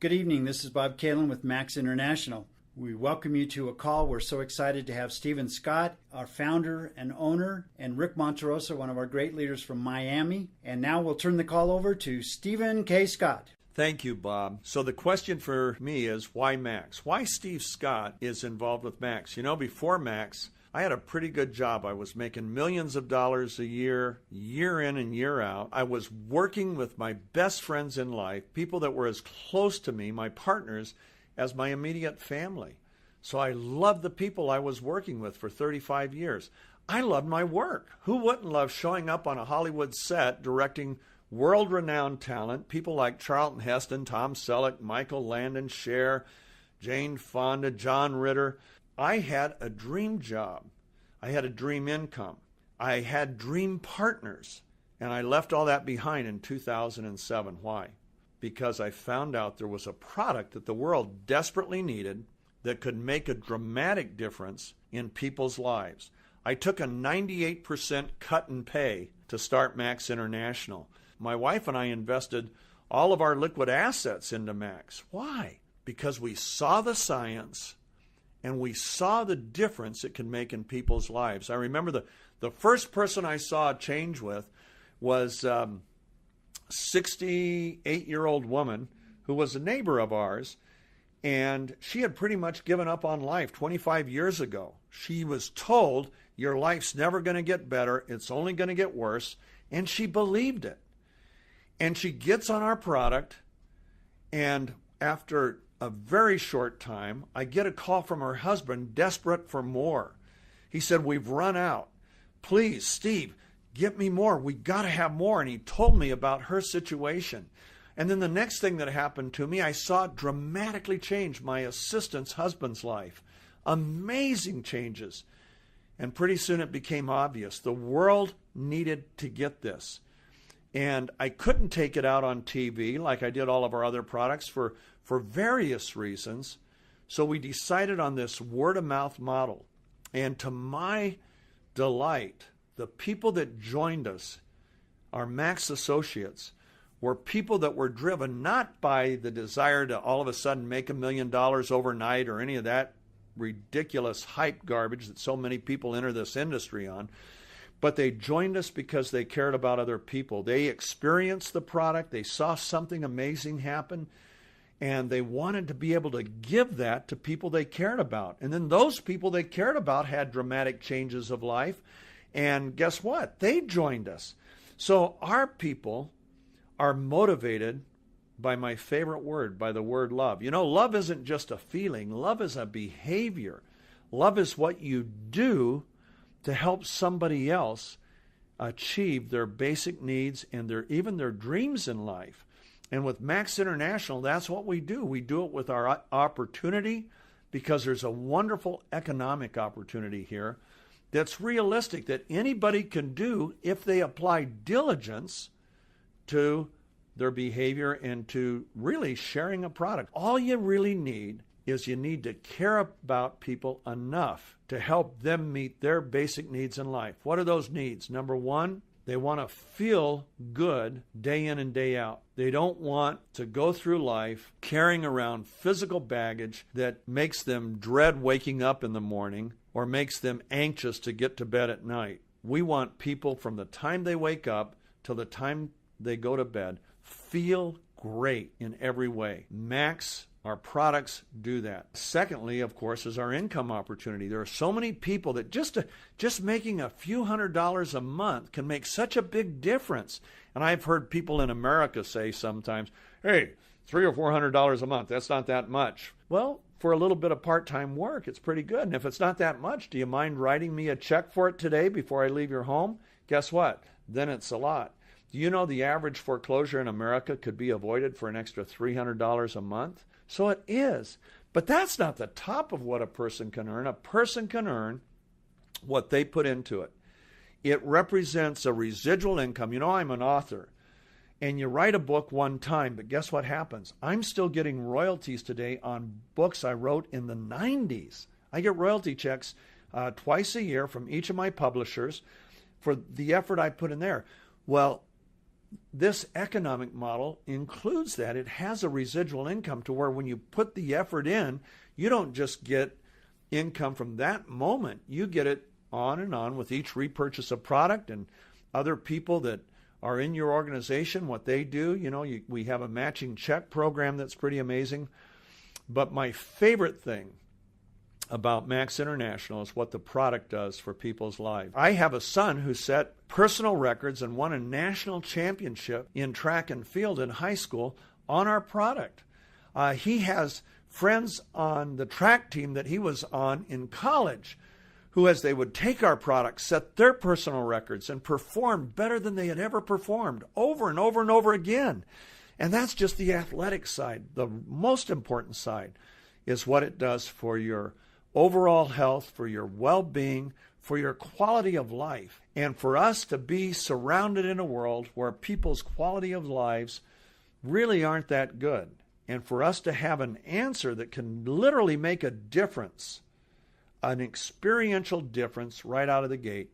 Good evening. This is Bob Kalin with Max International. We welcome you to a call. We're so excited to have Stephen Scott, our founder and owner, and Ric Monterrosa, one of our great leaders from Miami. And now we'll turn the call over to Stephen K. Scott. Thank you, Bob. So the question for me is, why Max? Why Steve Scott is involved with Max? You know, before Max, I had a pretty good job. I was making millions of dollars a year, year in and year out. I was working with my best friends in life, people that were as close to me, my partners, as my immediate family. So I loved the people I was working with for 35 years. I loved my work. Who wouldn't love showing up on a Hollywood set directing world-renowned talent, people like Charlton Heston, Tom Selleck, Michael Landon, Cher, Jane Fonda, John Ritter. I had a dream job. I had a dream income. I had dream partners. And I left all that behind in 2007. Why? Because I found out there was a product that the world desperately needed that could make a dramatic difference in people's lives. I took a 98% cut in pay to start Max International. My wife and I invested all of our liquid assets into Max. Why? Because we saw the science and we saw the difference it can make in people's lives. I remember the first person I saw a change with was 68-year-old woman who was a neighbor of ours, and she had pretty much given up on life 25 years ago. She was told, your life's never going to get better, it's only going to get worse, and she believed it. And she gets on our product, and after a very short time, I get a call from her husband, desperate for more. He said, we've run out. Please, Steve, get me more. We got to have more. And he told me about her situation. And then the next thing that happened to me, I saw it dramatically change my assistant's husband's life. Amazing changes. And pretty soon it became obvious. The world needed to get this. And I couldn't take it out on TV like I did all of our other products for various reasons. So we decided on this word-of-mouth model. And to my delight, the people that joined us, our Max associates, were people that were driven not by the desire to all of a sudden make $1 million overnight or any of that ridiculous hype garbage that so many people enter this industry on, but they joined us because they cared about other people. They experienced the product, they saw something amazing happen, and they wanted to be able to give that to people they cared about. And then those people they cared about had dramatic changes of life. And guess what? They joined us. So our people are motivated by my favorite word, by the word love. You know, love isn't just a feeling. Love is a behavior. Love is what you do to help somebody else achieve their basic needs and even their dreams in life. And with Max International, that's what we do. We do it with our opportunity because there's a wonderful economic opportunity here that's realistic, that anybody can do if they apply diligence to their behavior and to really sharing a product. All you really need is you need to care about people enough to help them meet their basic needs in life. What are those needs? Number one, they want to feel good day in and day out. They don't want to go through life carrying around physical baggage that makes them dread waking up in the morning or makes them anxious to get to bed at night. We want people from the time they wake up till the time they go to bed feel great in every way. Max, our products do that. Secondly, of course, is our income opportunity. There are so many people that just making a few $100s a month can make such a big difference. And I've heard people in America say sometimes, hey, $300 or $400 a month, that's not that much. Well, for a little bit of part-time work, it's pretty good. And if it's not that much, do you mind writing me a check for it today before I leave your home? Guess what? Then it's a lot. Do you know the average foreclosure in America could be avoided for an extra $300 a month? So it is. But that's not the top of what a person can earn. A person can earn what they put into it. It represents a residual income. You know, I'm an author. And you write a book one time, but guess what happens? I'm still getting royalties today on books I wrote in the 90s. I get royalty checks twice a year from each of my publishers for the effort I put in there. Well, this economic model includes that. It has a residual income to where when you put the effort in, you don't just get income from that moment. You get it on and on with each repurchase of product and other people that are in your organization, what they do. We have a matching check program that's pretty amazing. But my favorite thing about Max International is what the product does for people's lives. I have a son who set personal records and won a national championship in track and field in high school on our product. He has friends on the track team that he was on in college who, as they would take our product, set their personal records and perform better than they had ever performed over and over and over again. And that's just the athletic side. The most important side is what it does for your overall health, for your well-being, for your quality of life. And for us to be surrounded in a world where people's quality of lives really aren't that good, and for us to have an answer that can literally make a difference, an experiential difference right out of the gate,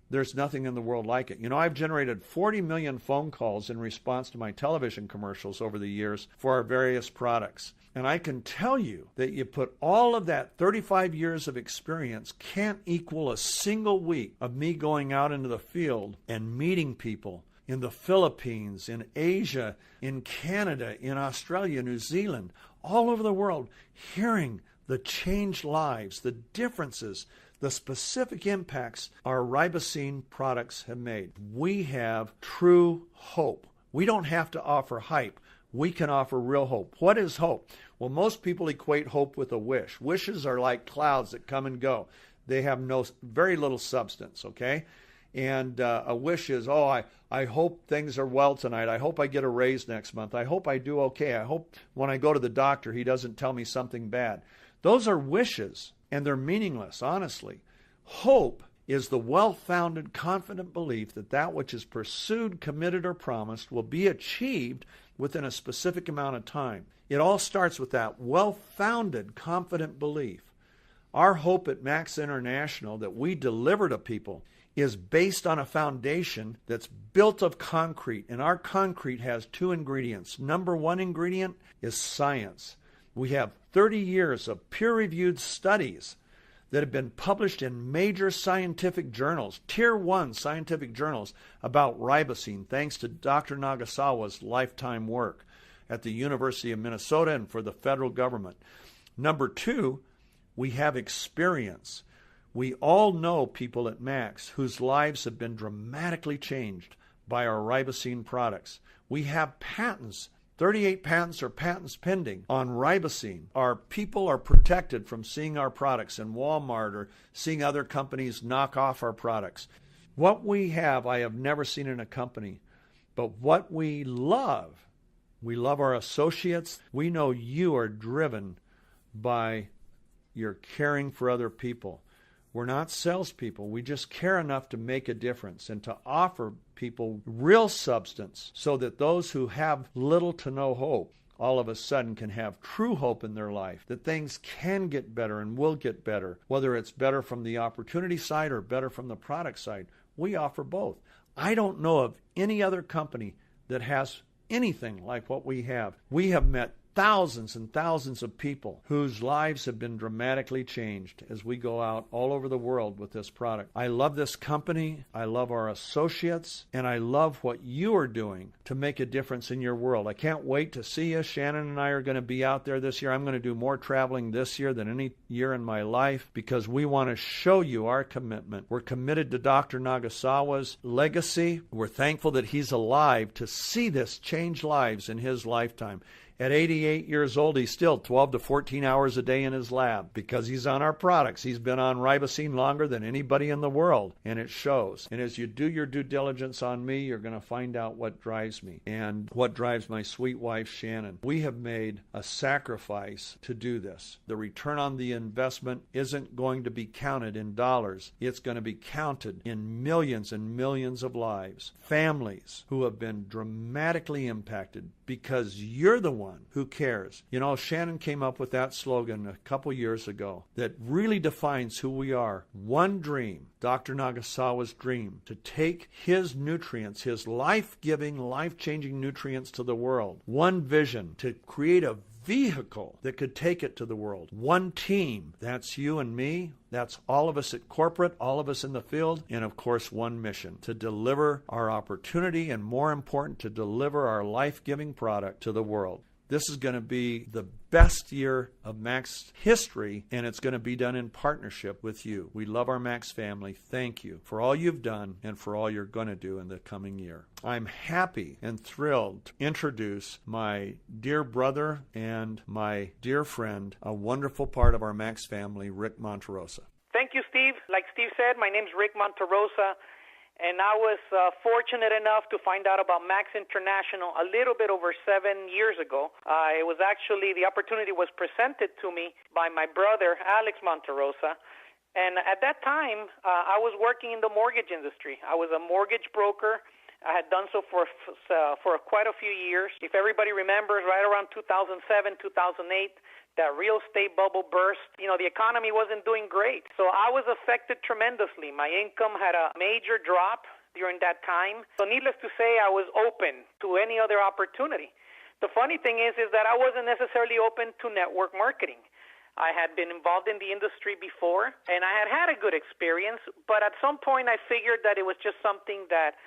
there's nothing in the world like it. I've generated 40 million phone calls in response to my television commercials over the years for our various products. And I can tell you that you put all of that 35 years of experience can't equal a single week of me going out into the field and meeting people in the Philippines, in Asia, in Canada, in Australia, New Zealand, all over the world, hearing the changed lives, the differences, the specific impacts our ribosine products have made. We have true hope. We don't have to offer hype. We can offer real hope. What is hope? Well, most people equate hope with a wish. Wishes are like clouds that come and go. They have very little substance, okay? And a wish is, I hope things are well tonight. I hope I get a raise next month. I hope I do okay. I hope when I go to the doctor, he doesn't tell me something bad. Those are wishes, and they're meaningless, honestly. Hope is the well-founded, confident belief that that which is pursued, committed, or promised will be achieved within a specific amount of time. It all starts with that well-founded, confident belief. Our hope at Max International that we deliver to people is based on a foundation that's built of concrete, and our concrete has two ingredients. Number one ingredient is science. We have 30 years of peer-reviewed studies that have been published in major scientific journals, tier 1 scientific journals, about ribosine, thanks to Dr. Nagasawa's lifetime work at the University of Minnesota and for the federal government. Number two, we have experience. We all know people at Max whose lives have been dramatically changed by our ribosine products. We have patents. 38 patents or patents pending on ribosine. Our people are protected from seeing our products in Walmart or seeing other companies knock off our products. What we have, I have never seen in a company, but what we love our associates. We know you are driven by your caring for other people. We're not salespeople. We just care enough to make a difference and to offer people real substance so that those who have little to no hope all of a sudden can have true hope in their life, that things can get better and will get better, whether it's better from the opportunity side or better from the product side. We offer both. I don't know of any other company that has anything like what we have. We have met thousands and thousands of people whose lives have been dramatically changed as we go out all over the world with this product. I love this company. I love our associates. And I love what you are doing to make a difference in your world. I can't wait to see you. Shannon and I are going to be out there this year. I'm going to do more traveling this year than any year in my life because we want to show you our commitment. We're committed to Dr. Nagasawa's legacy. We're thankful that he's alive to see this change lives in his lifetime. At 88 years old, he's still 12 to 14 hours a day in his lab because he's on our products. He's been on ribosine longer than anybody in the world, and it shows. And as you do your due diligence on me, you're going to find out what drives me and what drives my sweet wife, Shannon. We have made a sacrifice to do this. The return on the investment isn't going to be counted in dollars. It's going to be counted in millions and millions of lives, families who have been dramatically impacted because you're the one anyone who cares. You know, Shannon came up with that slogan a couple years ago that really defines who we are. One dream, Dr. Nagasawa's dream, to take his nutrients, his life-giving, life-changing nutrients to the world. One vision, to create a vehicle that could take it to the world. One team, that's you and me, that's all of us at corporate, all of us in the field, and of course one mission, to deliver our opportunity and, more important, to deliver our life-giving product to the world. This is going to be the best year of Max history, and it's going to be done in partnership with you. We love our Max family. Thank you for all you've done and for all you're going to do in the coming year. I'm happy and thrilled to introduce my dear brother and my dear friend, a wonderful part of our Max family, Ric Monterrosa. Thank you, Steve. Like Steve said, my name's Ric Monterrosa. And I was fortunate enough to find out about Max International a little bit over 7 years ago. It was actually, the opportunity was presented to me by my brother, Alex Monterrosa. And at that time, I was working in the mortgage industry. I was a mortgage broker. I had done so for quite a few years. If everybody remembers, right around 2007, 2008, that real estate bubble burst. You know, the economy wasn't doing great. So I was affected tremendously. My income had a major drop during that time. So needless to say, I was open to any other opportunity. The funny thing is that I wasn't necessarily open to network marketing. I had been involved in the industry before, and I had had a good experience, but at some point I figured that it was just something that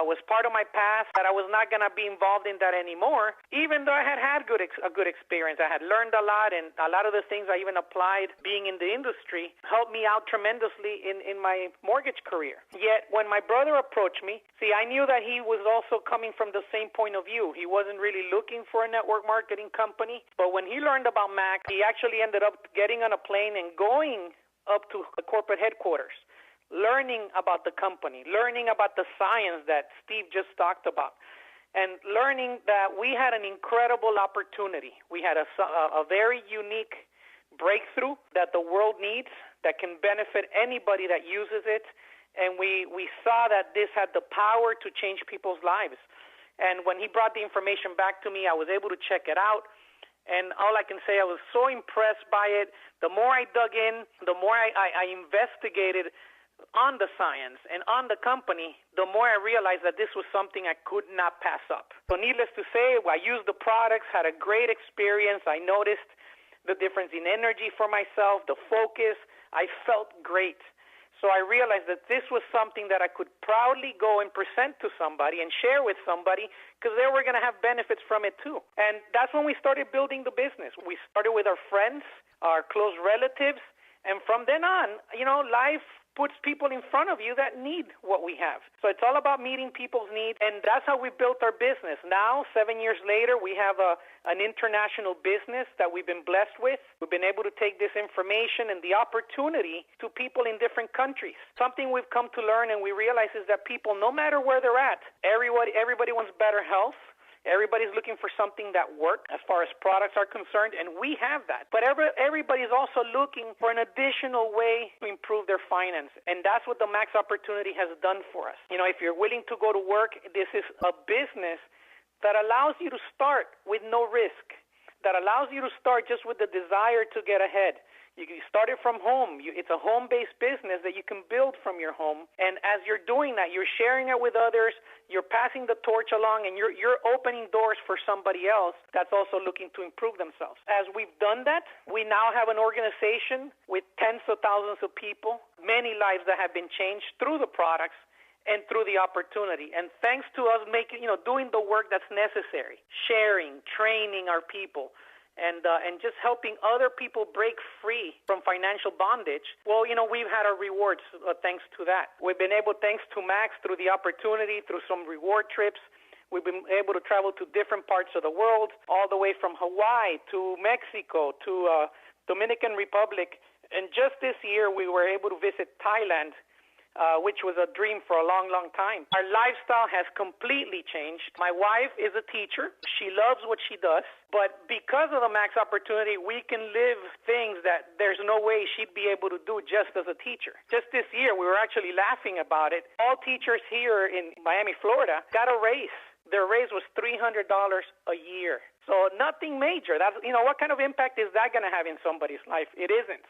was part of my past, that I was not going to be involved in that anymore, even though I had had a good experience. I had learned a lot, and a lot of the things I even applied being in the industry helped me out tremendously in my mortgage career. Yet, when my brother approached me, I knew that he was also coming from the same point of view. He wasn't really looking for a network marketing company, but when he learned about Mac, he actually ended up getting on a plane and going up to the corporate headquarters, learning about the company, learning about the science that Steve just talked about, and learning that we had an incredible opportunity. We had a very unique breakthrough that the world needs, that can benefit anybody that uses it, and we saw that this had the power to change people's lives. And when he brought the information back to me, I was able to check it out. And all I can say, I was so impressed by it. The more I dug in, the more I investigated on the science and on the company, the more I realized that this was something I could not pass up. So needless to say, I used the products, had a great experience. I noticed the difference in energy for myself, the focus. I felt great. So I realized that this was something that I could proudly go and present to somebody and share with somebody, because they were going to have benefits from it too. And that's when we started building the business. We started with our friends, our close relatives, and from then on, life puts people in front of you that need what we have. So it's all about meeting people's needs, and that's how we built our business. Now, 7 years later, we have an international business that we've been blessed with. We've been able to take this information and the opportunity to people in different countries. Something we've come to learn and we realize is that people, no matter where they're at, everybody wants better health. Everybody's looking for something that works as far as products are concerned, and we have that. But everybody's also looking for an additional way to improve their finance, and that's what the Max opportunity has done for us. If you're willing to go to work, this is a business that allows you to start with no risk, that allows you to start just with the desire to get ahead. You can start it from home. It's a home-based business that you can build from your home. And as you're doing that, you're sharing it with others, you're passing the torch along, and you're opening doors for somebody else that's also looking to improve themselves. As we've done that, we now have an organization with tens of thousands of people, many lives that have been changed through the products and through the opportunity. And thanks to us doing the work that's necessary, sharing, training our people, and just helping other people break free from financial bondage, we've had our rewards thanks to that. We've been able, thanks to Max, through the opportunity, through some reward trips, we've been able to travel to different parts of the world, all the way from Hawaii to Mexico to Dominican Republic. And just this year, we were able to visit Thailand, which was a dream for a long, long time. Our lifestyle has completely changed. My wife is a teacher. She loves what she does. But because of the Max opportunity, we can live things that there's no way she'd be able to do just as a teacher. Just this year, we were actually laughing about it. All teachers here in Miami, Florida, got a raise. their raise was $300 a year. So nothing major. That's, what kind of impact is that going to have in somebody's life? It isn't.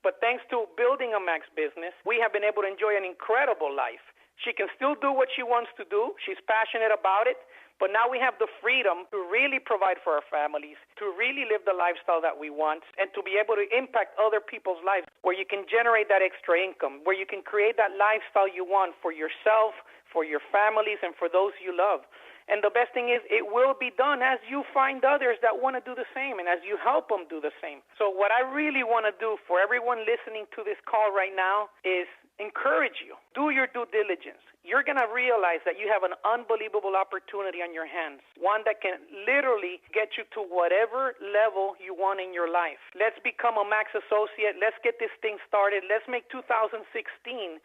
But thanks to building a Max business, we have been able to enjoy an incredible life. She can still do what she wants to do. She's passionate about it. But now we have the freedom to really provide for our families, to really live the lifestyle that we want, and to be able to impact other people's lives, where you can generate that extra income, where you can create that lifestyle you want for yourself, for your families, and for those you love. And the best thing is, it will be done as you find others that want to do the same and as you help them do the same. So what I really want to do for everyone listening to this call right now is encourage you. Do your due diligence. You're going to realize that you have an unbelievable opportunity on your hands, one that can literally get you to whatever level you want in your life. Let's become a Max associate. Let's get this thing started. Let's make 2016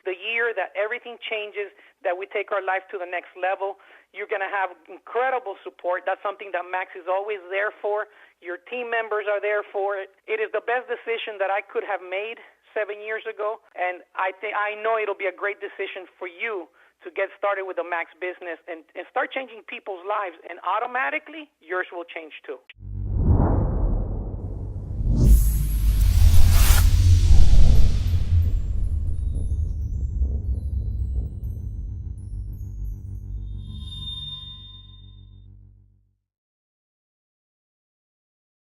the year that everything changes, that we take our life to the next level. You're going to have incredible support. That's something that Max is always there for. Your team members are there for it. It is the best decision that I could have made 7 years ago, and I know it'll be a great decision for you to get started with the Max business and start changing people's lives, and automatically yours will change too.